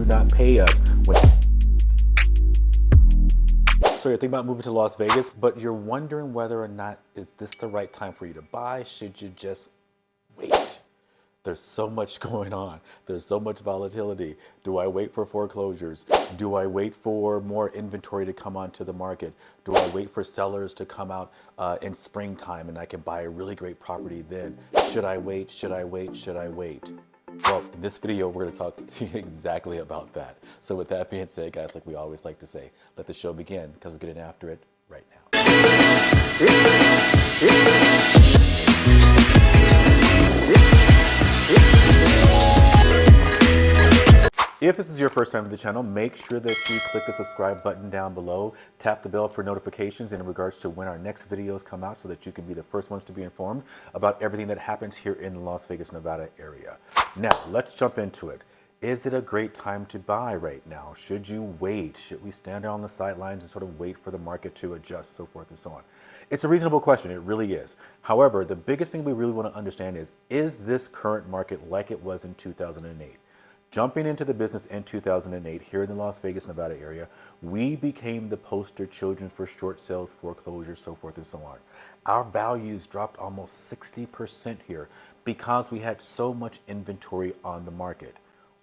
not pay us. So you're thinking about moving to Las Vegas, but you're wondering whether or not is this the right time for you to buy? Should you just wait? There's so much going on. There's so much volatility. Do I wait for foreclosures? Do I wait for more inventory to come onto the market? Do I wait for sellers to come out in springtime and I can buy a really great property then? Should I wait? Should I wait? Should I wait? Well, in this video, we're going to talk to you exactly about that. So with that being said, guys, like we always like to say, let the show begin because we're getting after it right now. If this is your first time to the channel, make sure that you click the subscribe button down below, tap the bell for notifications in regards to when our next videos come out so that you can be the first ones to be informed about everything that happens here in the Las Vegas, Nevada area. Now, let's jump into it. Is it a great time to buy right now? Should you wait? Should we stand on the sidelines and sort of wait for the market to adjust, so forth and so on? It's a reasonable question, it really is. However, the biggest thing we really want to understand is this current market like it was in 2008? Jumping into the business in 2008 here in the Las Vegas, Nevada area, we became the poster children for short sales, foreclosures, so forth and so on. Our values dropped almost 60% here because we had so much inventory on the market.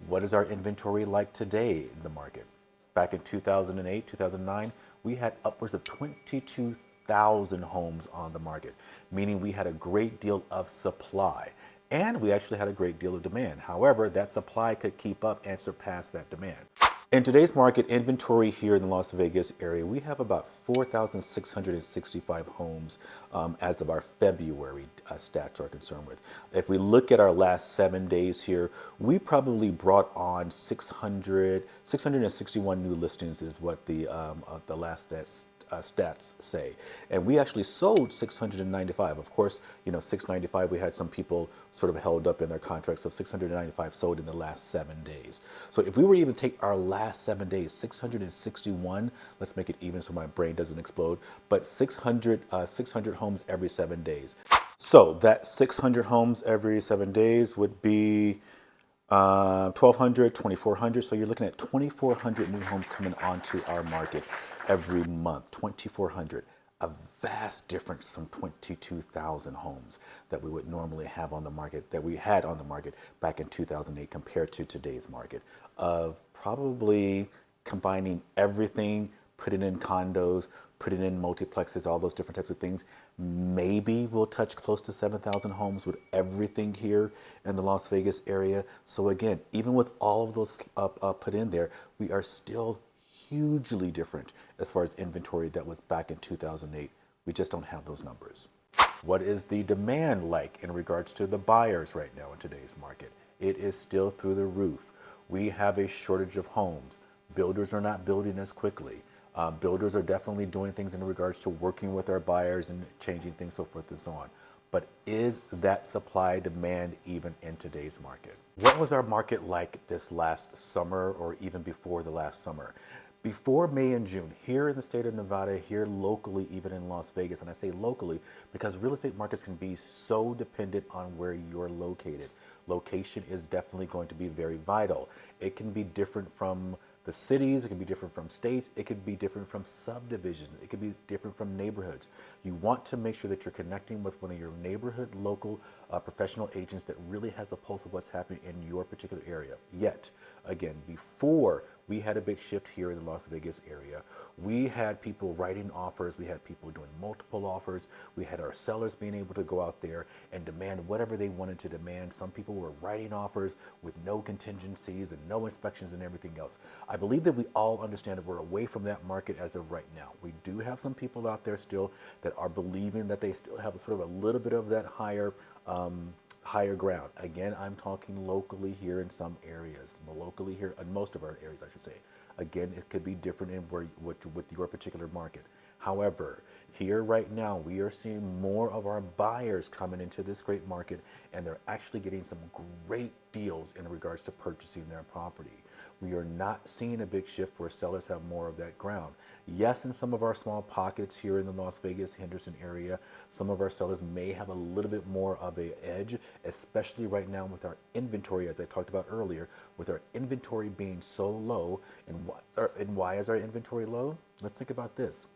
What is our inventory like today in the market? Back in 2008, 2009, we had upwards of 22,000 homes on the market, meaning we had a great deal of supply. And we actually had a great deal of demand. However, that supply could keep up and surpass that demand. In today's market, inventory here in the Las Vegas area, we have about 4,665 homes as of our February stats are concerned with. If we look at our last 7 days here, we probably brought on 661 new listings is what the last stats say, and we actually sold 695. Of course, 695, we had some people sort of held up in their contracts, so 695 sold in the last 7 days. So if we were even to take our last 7 days, 661, let's make it even so my brain doesn't explode, but 600 homes every 7 days. So that 600 homes every 7 days would be 1,200, 2,400. So you're looking at 2,400 new homes coming onto our market every month. 2,400, a vast difference from 22,000 homes that we would normally have on the market, that we had on the market back in 2008 compared to today's market of probably combining everything, putting in condos, putting in multiplexes, all those different types of things. Maybe we'll touch close to 7,000 homes with everything here in the Las Vegas area. So again, even with all of those put in there, we are still hugely different as far as inventory that was back in 2008. We just don't have those numbers. What is the demand like in regards to the buyers right now in today's market? It is still through the roof. We have a shortage of homes. Builders are not building as quickly. Builders are definitely doing things in regards to working with our buyers and changing things, so forth and so on. But is that supply demand even in today's market? What was our market like this last summer or even before the last summer? Before May and June, here in the state of Nevada, here locally, even in Las Vegas, and I say locally because real estate markets can be so dependent on where you're located. Location is definitely going to be very vital. It can be different from the cities, it can be different from states, it could be different from subdivisions, it could be different from neighborhoods. You want to make sure that you're connecting with one of your neighborhood local professional agents that really has the pulse of what's happening in your particular area. Yet, again, before we had a big shift here in the Las Vegas area, we had people writing offers, we had people doing multiple offers, we had our sellers being able to go out there and demand whatever they wanted to demand. Some people were writing offers with no contingencies and no inspections and everything else. I believe that we all understand that we're away from that market as of right now. We do have some people out there still that are believing that they still have sort of a little bit of that higher ground. Again, I'm talking locally here in some areas, locally here in most of our areas, I should say. Again, it could be different in with your particular market. However, here right now, we are seeing more of our buyers coming into this great market, and they're actually getting some great deals in regards to purchasing their property. We are not seeing a big shift where sellers have more of that ground. Yes, in some of our small pockets here in the Las Vegas, Henderson area, some of our sellers may have a little bit more of an edge, especially right now with our inventory, as I talked about earlier, with our inventory being so low. And why is our inventory low? Let's think about this.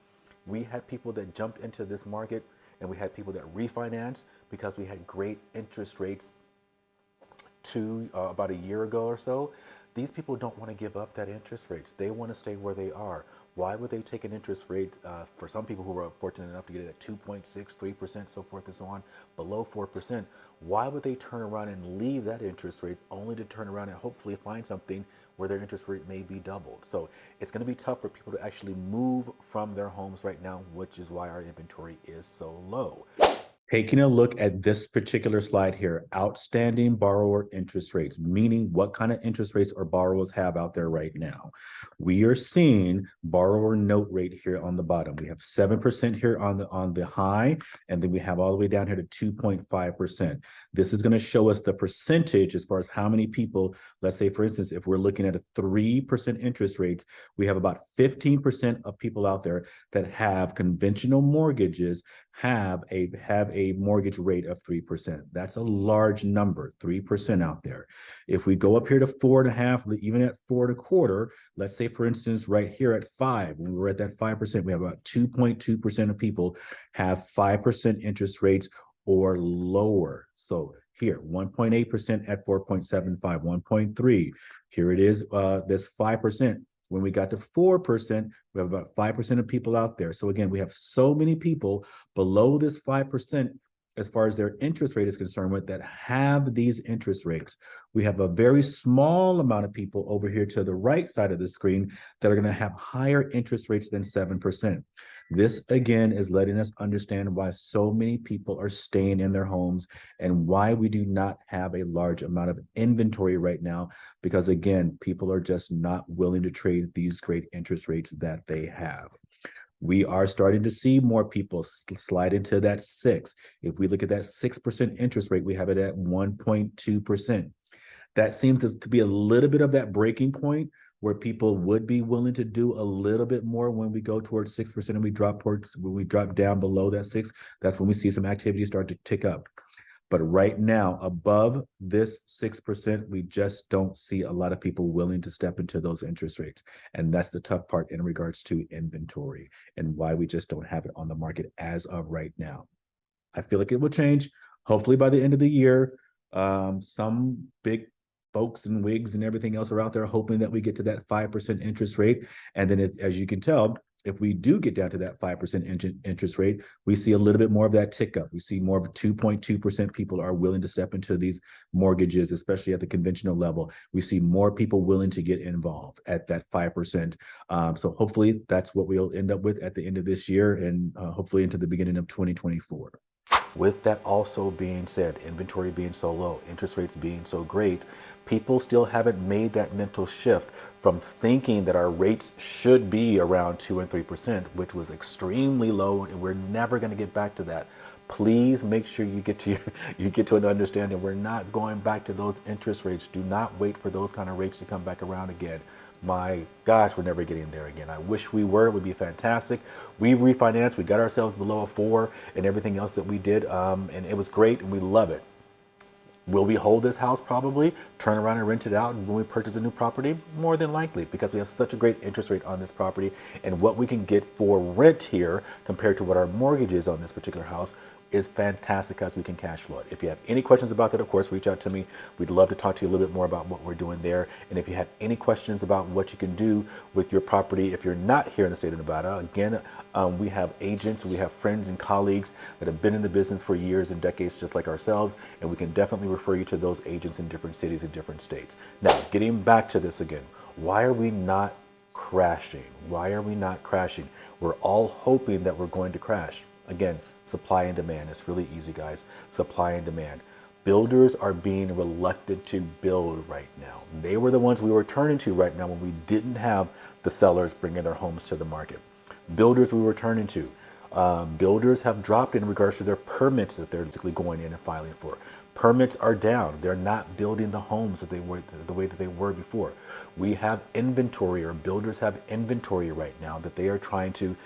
We had people that jumped into this market and we had people that refinanced because we had great interest rates about a year ago or so. These people don't want to give up that interest rates. They want to stay where they are. Why would they take an interest rate for some people who were fortunate enough to get it at 2.6, 3%, so forth and so on, below 4%? Why would they turn around and leave that interest rate only to turn around and hopefully find something where their interest rate may be doubled? So it's going to be tough for people to actually move from their homes right now, which is why our inventory is so low. Taking a look at this particular slide here, outstanding borrower interest rates, meaning what kind of interest rates our borrowers have out there right now. We are seeing borrower note rate here on the bottom. We have 7% here on the high, and then we have all the way down here to 2.5%. This is going to show us the percentage as far as how many people, let's say, for instance, if we're looking at a 3% interest rates, we have about 15% of people out there that have conventional mortgages have a mortgage rate of 3%. That's a large number, 3% out there. If we go up here to 4.5, even at 4.25, let's say, for instance, right here at 5, when we were at that 5%, we have about 2.2% of people have 5% interest rates or lower. So here, 1.8% at 4.75, 1.3. Here it is, this 5%. When we got to 4%, we have about 5% of people out there. So again, we have so many people below this 5% as far as their interest rate is concerned with that have these interest rates. We have a very small amount of people over here to the right side of the screen that are going to have higher interest rates than 7%. This again is letting us understand why so many people are staying in their homes and why we do not have a large amount of inventory right now, because again, people are just not willing to trade these great interest rates that they have. We are starting to see more people slide into that 6. If we look at that 6% interest rate, we have it at 1.2%. That seems to be a little bit of that breaking point where people would be willing to do a little bit more when we go towards 6% and when we drop down below that 6. That's when we see some activity start to tick up. But right now, above this 6%, we just don't see a lot of people willing to step into those interest rates. And that's the tough part in regards to inventory and why we just don't have it on the market as of right now. I feel like it will change. Hopefully by the end of the year, some big folks and wigs and everything else are out there hoping that we get to that 5% interest rate. And then as you can tell, if we do get down to that 5% interest rate, we see a little bit more of that tick up. We see more of 2.2% people are willing to step into these mortgages, especially at the conventional level. We see more people willing to get involved at that 5%. So hopefully that's what we'll end up with at the end of this year and hopefully into the beginning of 2024. With that also being said, inventory being so low, interest rates being so great, people still haven't made that mental shift from thinking that our rates should be around 2 and 3%, which was extremely low, and we're never going to get back to that. Please make sure you get to an understanding. We're not going back to those interest rates. Do not wait for those kind of rates to come back around again. My gosh, we're never getting there again. I wish we were. It would be fantastic. We refinanced. We got ourselves below a 4 and everything else that we did. And it was great and we love it. Will we hold this house? Probably. Turn around and rent it out when we purchase a new property? More than likely, because we have such a great interest rate on this property, and what we can get for rent here compared to what our mortgage is on this particular house is fantastic as we can cash flow it. If you have any questions about that, of course, reach out to me. We'd love to talk to you a little bit more about what we're doing there. And if you have any questions about what you can do with your property, if you're not here in the state of Nevada, again, we have agents, we have friends and colleagues that have been in the business for years and decades, just like ourselves, and we can definitely refer you to those agents in different cities and different states. Now, getting back to this again, why are we not crashing? Why are we not crashing? We're all hoping that we're going to crash. Again, supply and demand. It's really easy, guys. Supply and demand. Builders are being reluctant to build right now. They were the ones we were turning to right now when we didn't have the sellers bringing their homes to the market. Builders we were turning to. Builders have dropped in regards to their permits that they're basically going in and filing for. Permits are down. They're not building the homes that they were the way that they were before. We have inventory, or builders have inventory right now that they are trying to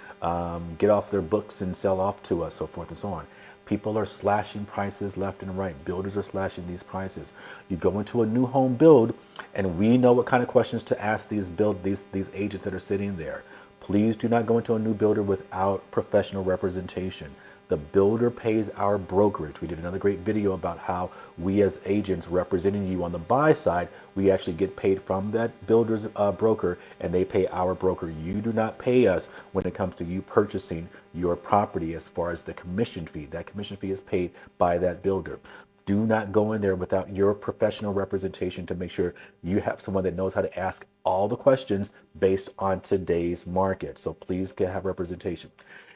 get off their books and sell off to us, so forth and so on. People are slashing prices left and right. Builders are slashing these prices. You go into a new home build, and we know what kind of questions to ask these agents that are sitting there. Please do not go into a new builder without professional representation. The builder pays our brokerage. We did another great video about how we as agents representing you on the buy side, we actually get paid from that builder's broker, and they pay our broker. You do not pay us when it comes to you purchasing your property as far as the commission fee. That commission fee is paid by that builder. Do not go in there without your professional representation to make sure you have someone that knows how to ask all the questions based on today's market. So please have representation.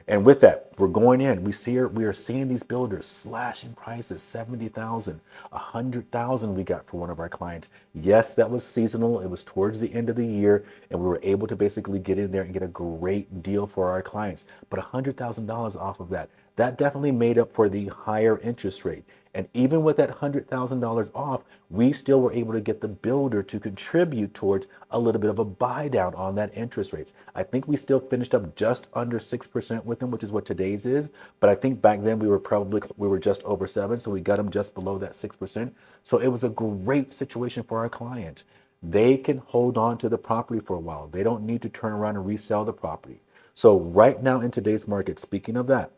And with that, we're going in. We are seeing these builders slashing prices, 70,000, 100,000 we got for one of our clients. Yes, that was seasonal. It was towards the end of the year, and we were able to basically get in there and get a great deal for our clients. But $100,000 off of that definitely made up for the higher interest rate. And even with that $100,000 off, we still were able to get the builder to contribute towards a little bit of a buy down on that interest rates. I think we still finished up just under 6% with them, which is what today's is. But I think back then we were just over 7%, so we got them just below that 6%. So it was a great situation for our client. They can hold on to the property for a while. They don't need to turn around and resell the property. So right now in today's market, speaking of that,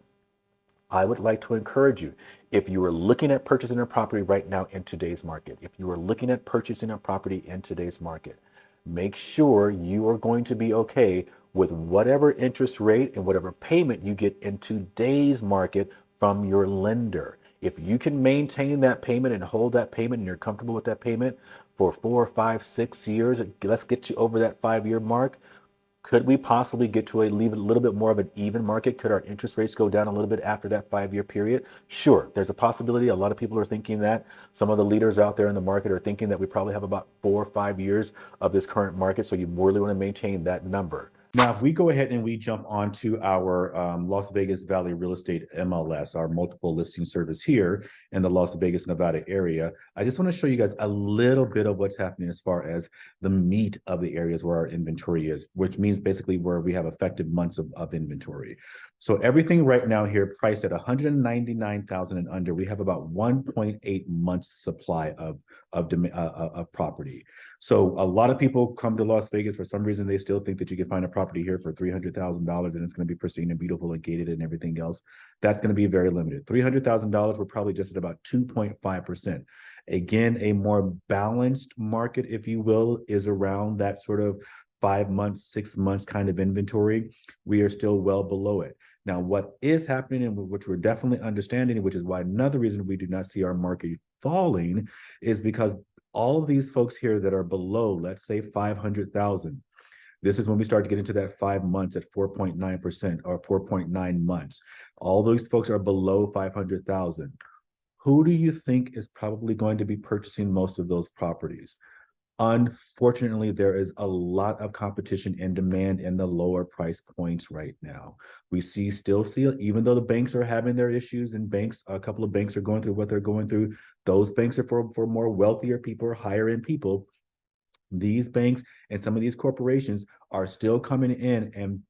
I would like to encourage you, if you are looking at purchasing a property right now in today's market, if you are looking at purchasing a property in today's market, make sure you are going to be okay with whatever interest rate and whatever payment you get in today's market from your lender. If you can maintain that payment and hold that payment and you're comfortable with that payment for 4, 5, 6 years, let's get you over that 5-year mark. Could we possibly get to leave a little bit more of an even market? Could our interest rates go down a little bit after that 5-year period? Sure, there's a possibility. A lot of people are thinking that. Some of the leaders out there in the market are thinking that we probably have about 4 or 5 years of this current market. So you really want to maintain that number. Now, if we go ahead and we jump onto our Las Vegas Valley Real Estate MLS, our multiple listing service here in the Las Vegas, Nevada area, I just want to show you guys a little bit of what's happening as far as the meat of the areas where our inventory is, which means basically where we have effective months of inventory. So everything right now here priced at 199,000 and under, we have about 1.8 months supply of property. So a lot of people come to Las Vegas for some reason. They still think that you can find a property here for $300,000 and it's going to be pristine and beautiful and gated and everything else. That's going to be very limited. $300,000, we're probably just at about 2.5%. Again, a more balanced market, if you will, is around that sort of 5 months, 6 months kind of inventory. We are still well below it. Now, what is happening, and which we're definitely understanding, which is why another reason we do not see our market falling, is because all of these folks here that are below, let's say 500,000, this is when we start to get into that 5 months at 4.9% or 4.9 months. All those folks are below 500,000. Who do you think is probably going to be purchasing most of those properties? Unfortunately, there is a lot of competition and demand in the lower price points right now. We still see, even though the banks are having their issues, and a couple of banks are going through what they're going through, those banks are for more wealthier people or higher end people. These banks and some of these corporations are still coming in and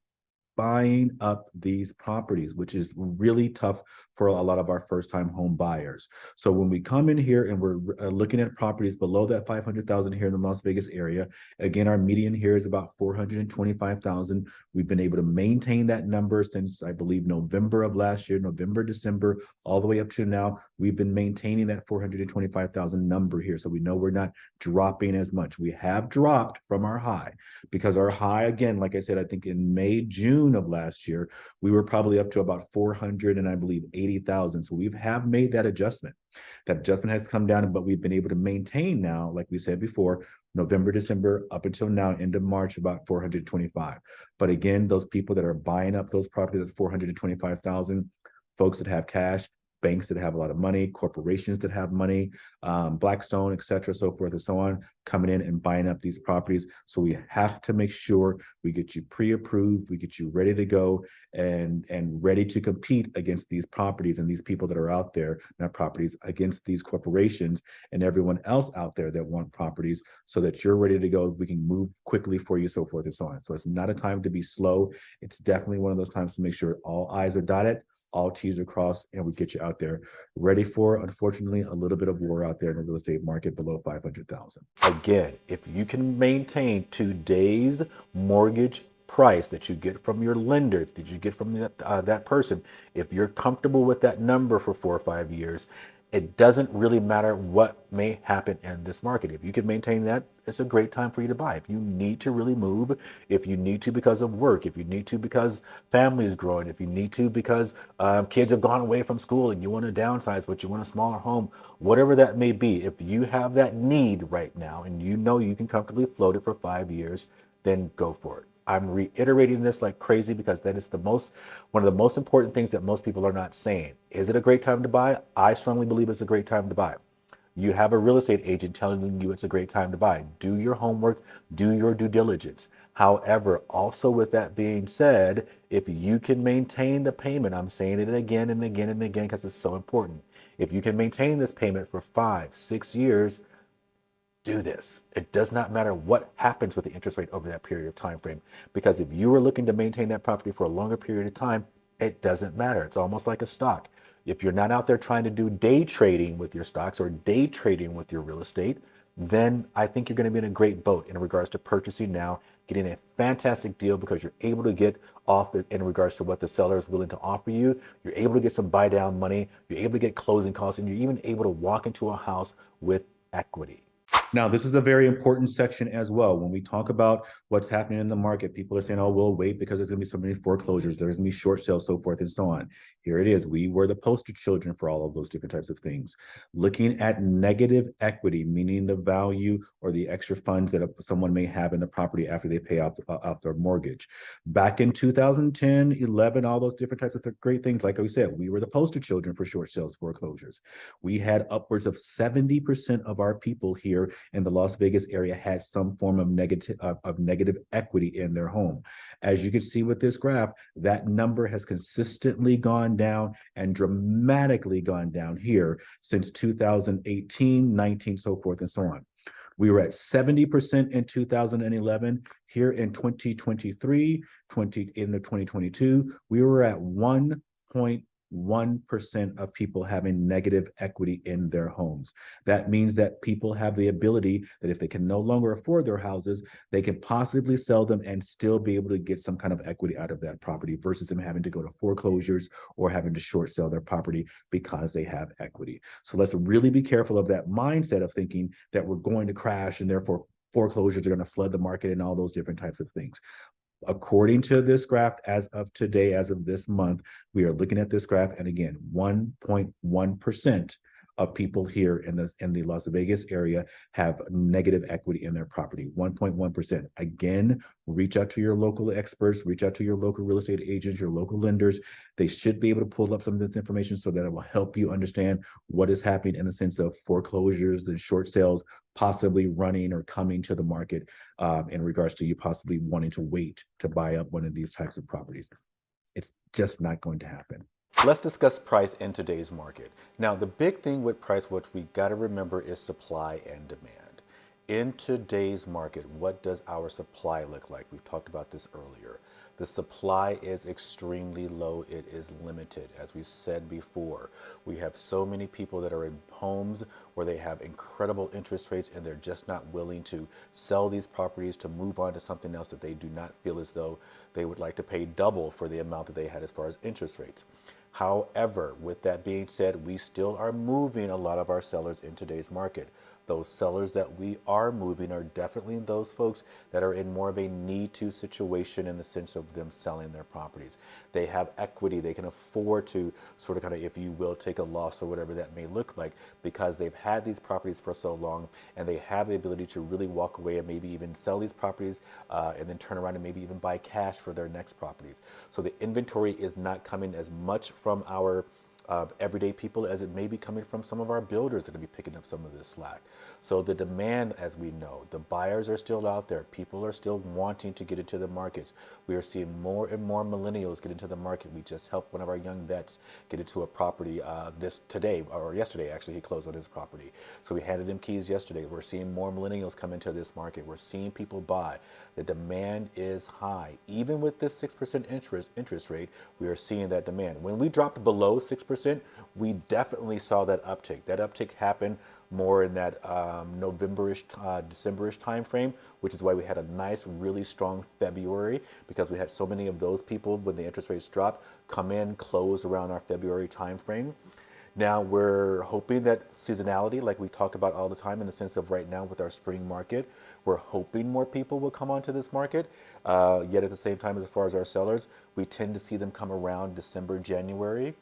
buying up these properties, which is really tough for a lot of our first-time home buyers. So when we come in here and we're looking at properties below that 500,000 here in the Las Vegas area, again, our median here is about 425,000. We've been able to maintain that number since, I believe, November of last year, November, December, all the way up to now. We've been maintaining that 425,000 number here. So we know we're not dropping as much. We have dropped from our high, because our high, again, like I said, I think in May, June of last year, we were probably up to about 400 and I believe 80,000. So we have made that adjustment. That adjustment has come down, but we've been able to maintain now, like we said before, November, December, up until now, end of March, about 425. But again, those people that are buying up those properties at 425,000, folks that have cash, banks that have a lot of money, corporations that have money, Blackstone, et cetera, so forth and so on, coming in and buying up these properties. So we have to make sure we get you pre-approved, we get you ready to go and ready to compete against these properties and these people that are out there, not properties, against these corporations and everyone else out there that want properties, so that you're ready to go. We can move quickly for you, so forth and so on. So it's not a time to be slow. It's definitely one of those times to make sure all I's are dotted, all T's are crossed, and we get you out there ready for, unfortunately, a little bit of war out there in the real estate market below 500,000. Again, if you can maintain today's mortgage price that you get from your lender, that you get from that person, if you're comfortable with that number for 4 or 5 years, it doesn't really matter what may happen in this market. If you can maintain that, it's a great time for you to buy. If you need to really move, if you need to because of work, if you need to because family is growing, if you need to because kids have gone away from school and you want to downsize, but you want a smaller home, whatever that may be, if you have that need right now and you know you can comfortably float it for 5 years, then go for it. I'm reiterating this like crazy because that is one of the most important things that most people are not saying. Is it a great time to buy? I strongly believe it's a great time to buy. You have a real estate agent telling you it's a great time to buy. Do your homework, do your due diligence. However, also with that being said, if you can maintain the payment, I'm saying it again and again and again because it's so important. If you can maintain this payment for 5, 6 years, do this. It does not matter what happens with the interest rate over that period of time frame, because if you are looking to maintain that property for a longer period of time, it doesn't matter. It's almost like a stock. If you're not out there trying to do day trading with your stocks or day trading with your real estate, then I think you're going to be in a great boat in regards to purchasing now, getting a fantastic deal because you're able to get off in regards to what the seller is willing to offer you. You're able to get some buy down money. You're able to get closing costs, and you're even able to walk into a house with equity. Now, this is a very important section as well. When we talk about what's happening in the market, people are saying, oh, we'll wait because there's going to be so many foreclosures, there's going to be short sales, so forth and so on. Here it is. We were the poster children for all of those different types of things. Looking at negative equity, meaning the value or the extra funds that someone may have in the property after they pay off their mortgage. Back in 2010, 11, all those different types of great things, like we said, we were the poster children for short sales foreclosures. We had upwards of 70% of our people here in the Las Vegas area had some form of negative equity in their home. As you can see with this graph, that number has consistently gone down and dramatically gone down here since 2018, 19, so forth and so on. We were at 70% in 2011. Here in 2023, in the 2022, we were at 1.1% of people having negative equity in their homes. That means that people have the ability that if they can no longer afford their houses, they can possibly sell them and still be able to get some kind of equity out of that property versus them having to go to foreclosures or having to short sell their property because they have equity. So let's really be careful of that mindset of thinking that we're going to crash and therefore foreclosures are going to flood the market and all those different types of things. According to this graph, as of today, as of this month, we are looking at this graph, and again, 1.1% of people here in the Las Vegas area have negative equity in their property. 1.1%. Again, reach out to your local experts, reach out to your local real estate agents, your local lenders. They should be able to pull up some of this information so that it will help you understand what is happening in the sense of foreclosures and short sales possibly running or coming to the market in regards to you possibly wanting to wait to buy up one of these types of properties. It's just not going to happen. Let's discuss price in today's market. Now, the big thing with price, what we got to remember, is supply and demand. In today's market, what does our supply look like? We've talked about this earlier. The supply is extremely low. It is limited. As we've said before, we have so many people that are in homes where they have incredible interest rates and they're just not willing to sell these properties to move on to something else that they do not feel as though they would like to pay double for the amount that they had as far as interest rates. However, with that being said, we still are moving a lot of our sellers in today's market. Those sellers that we are moving are definitely those folks that are in more of a need-to situation in the sense of them selling their properties. They have equity. They can afford to sort of if you will, take a loss or whatever that may look like because they've had these properties for so long and they have the ability to really walk away and maybe even sell these properties and then turn around and maybe even buy cash for their next properties. So the inventory is not coming as much from our everyday people as it may be coming from some of our builders that are going to be picking up some of this slack. So the demand, as we know, the buyers are still out there. People are still wanting to get into the markets. We are seeing more and more millennials get into the market. We just helped one of our young vets get into a property today or yesterday. Actually, he closed on his property. So we handed him keys yesterday. We're seeing more millennials come into this market. We're seeing people buy. The demand is high. Even with this 6% interest rate, we are seeing that demand. When we dropped below 6%, we definitely saw that uptick. That uptick happened more in that November-ish, December-ish time frame, which is why we had a nice, really strong February, because we had so many of those people when the interest rates dropped come in, close around our February time frame. Now we're hoping that seasonality, like we talk about all the time in the sense of right now with our spring market, we're hoping more people will come onto this market. Yet at the same time, as far as our sellers, we tend to see them come around December, January.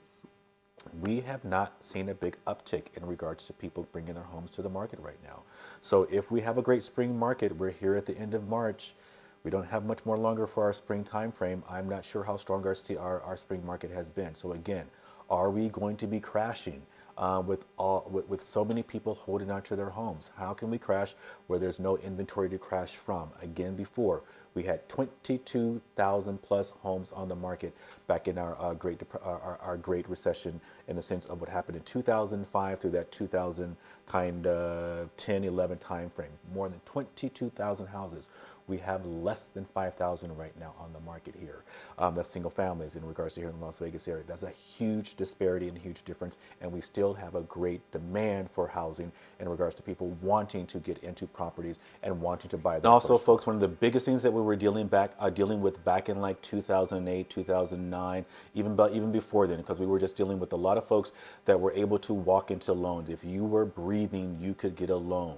We have not seen a big uptick in regards to people bringing their homes to the market right now. So if we have a great spring market, we're here at the end of March. We don't have much more longer for our spring time frame. I'm not sure how strong our spring market has been. So again, are we going to be crashing with so many people holding onto their homes? How can we crash where there's no inventory to crash from? Again, before we had 22,000 plus homes on the market back in our Great Recession, in the sense of what happened in 2005 through that 2000 kind of 10, 11 time frame. More than 22,000 houses. We have less than 5,000 right now on the market here. That's single families in regards to here in the Las Vegas area. That's a huge disparity and a huge difference. And we still have a great demand for housing in regards to people wanting to get into properties and wanting to buy them. And also, folks, one of the biggest things that we were dealing with back in like 2008, 2009, even before then, because we were just dealing with a lot of folks that were able to walk into loans. If you were breathing, you could get a loan.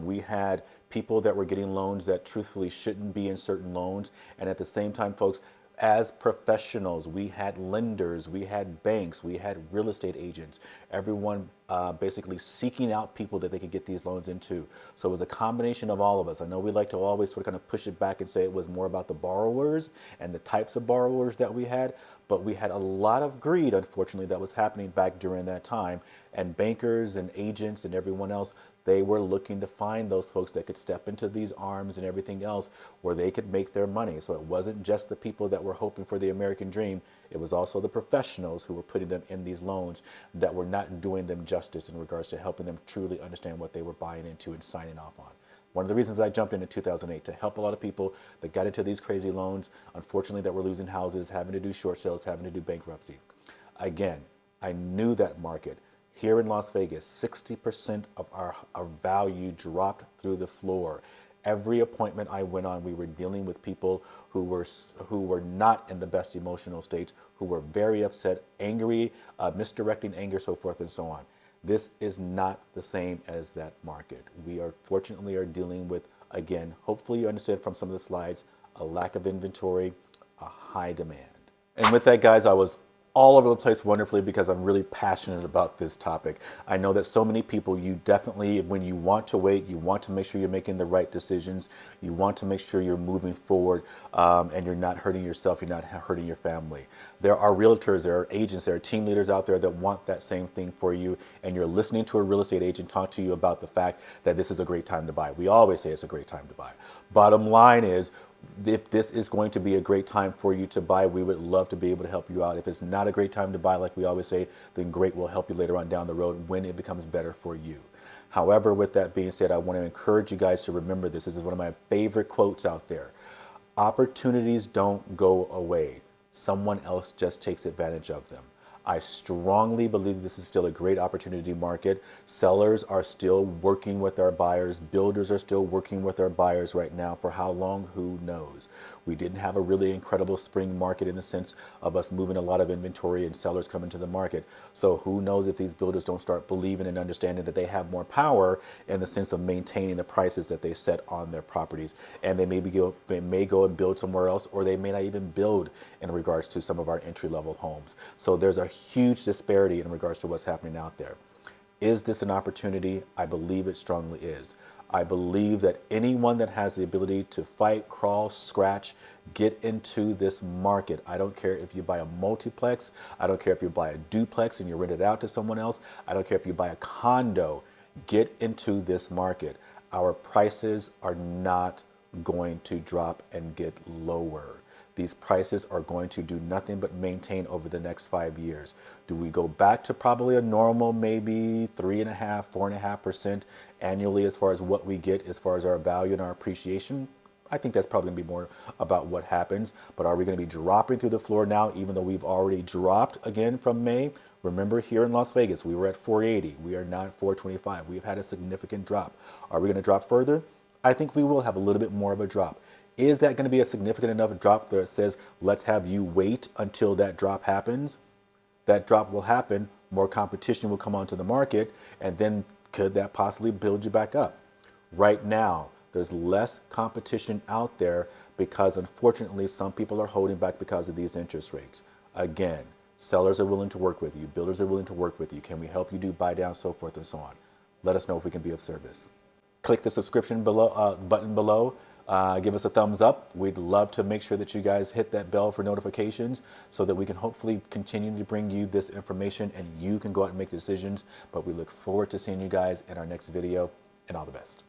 We had people that were getting loans that truthfully shouldn't be in certain loans. And at the same time, folks, as professionals, we had lenders, we had banks, we had real estate agents, everyone basically seeking out people that they could get these loans into. So it was a combination of all of us. I know we like to always sort of kind of push it back and say it was more about the borrowers and the types of borrowers that we had, but we had a lot of greed, unfortunately, that was happening back during that time. And bankers and agents and everyone else, they were looking to find those folks that could step into these arms and everything else where they could make their money. So it wasn't just the people that were hoping for the American dream. It was also the professionals who were putting them in these loans that were not doing them justice in regards to helping them truly understand what they were buying into and signing off on. One of the reasons I jumped in 2008 to help a lot of people that got into these crazy loans, unfortunately, that were losing houses, having to do short sales, having to do bankruptcy. Again, I knew that market. Here in Las Vegas, 60% of our value dropped through the floor. Every appointment I went on, we were dealing with people who were not in the best emotional states, who were very upset, angry, misdirecting anger, so forth and so on. This is not the same as that market. We fortunately are dealing with, again, hopefully you understand from some of the slides, a lack of inventory, a high demand. And with that, guys, I was all over the place wonderfully because I'm really passionate about this topic. I know that so many people, you definitely, when you want to wait, you want to make sure you're making the right decisions, you want to make sure you're moving forward, and you're not hurting yourself, you're not hurting your family. There are realtors, there are agents, there are team leaders out there that want that same thing for you, and you're listening to a real estate agent talk to you about the fact that this is a great time to buy. We always say it's a great time to buy. Bottom line is, if this is going to be a great time for you to buy, we would love to be able to help you out. If it's not a great time to buy, like we always say, then great, we'll help you later on down the road when it becomes better for you. However, with that being said, I want to encourage you guys to remember this. This is one of my favorite quotes out there. Opportunities don't go away. Someone else just takes advantage of them. I strongly believe this is still a great opportunity market. Sellers are still working with our buyers. Builders are still working with our buyers right now. For how long, who knows? We didn't have a really incredible spring market in the sense of us moving a lot of inventory and sellers coming to the market. So who knows if these builders don't start believing and understanding that they have more power in the sense of maintaining the prices that they set on their properties. And they may go and build somewhere else, or they may not even build in regards to some of our entry-level homes. So there's a huge disparity in regards to what's happening out there. Is this an opportunity? I believe it strongly is. I believe that anyone that has the ability to fight, crawl, scratch, get into this market. I don't care if you buy a multiplex. I don't care if you buy a duplex and you rent it out to someone else. I don't care if you buy a condo. Get into this market. Our prices are not going to drop and get lower. These prices are going to do nothing but maintain over the next 5 years. Do we go back to probably a normal, maybe 3.5%, 4.5% annually as far as what we get, as far as our value and our appreciation? I think that's probably gonna be more about what happens. But are we gonna be dropping through the floor now, even though we've already dropped again from May? Remember, here in Las Vegas, we were at 480. We are now at 425. We've had a significant drop. Are we gonna drop further? I think we will have a little bit more of a drop. Is that going to be a significant enough drop that it says, let's have you wait until that drop happens? That drop will happen, more competition will come onto the market, and then could that possibly build you back up? Right now, there's less competition out there because unfortunately some people are holding back because of these interest rates. Again, sellers are willing to work with you, builders are willing to work with you. Can we help you do buy down, so forth and so on? Let us know if we can be of service. Click the subscription button below. Give us a thumbs up. We'd love to make sure that you guys hit that bell for notifications so that we can hopefully continue to bring you this information and you can go out and make decisions. But we look forward to seeing you guys in our next video, and all the best.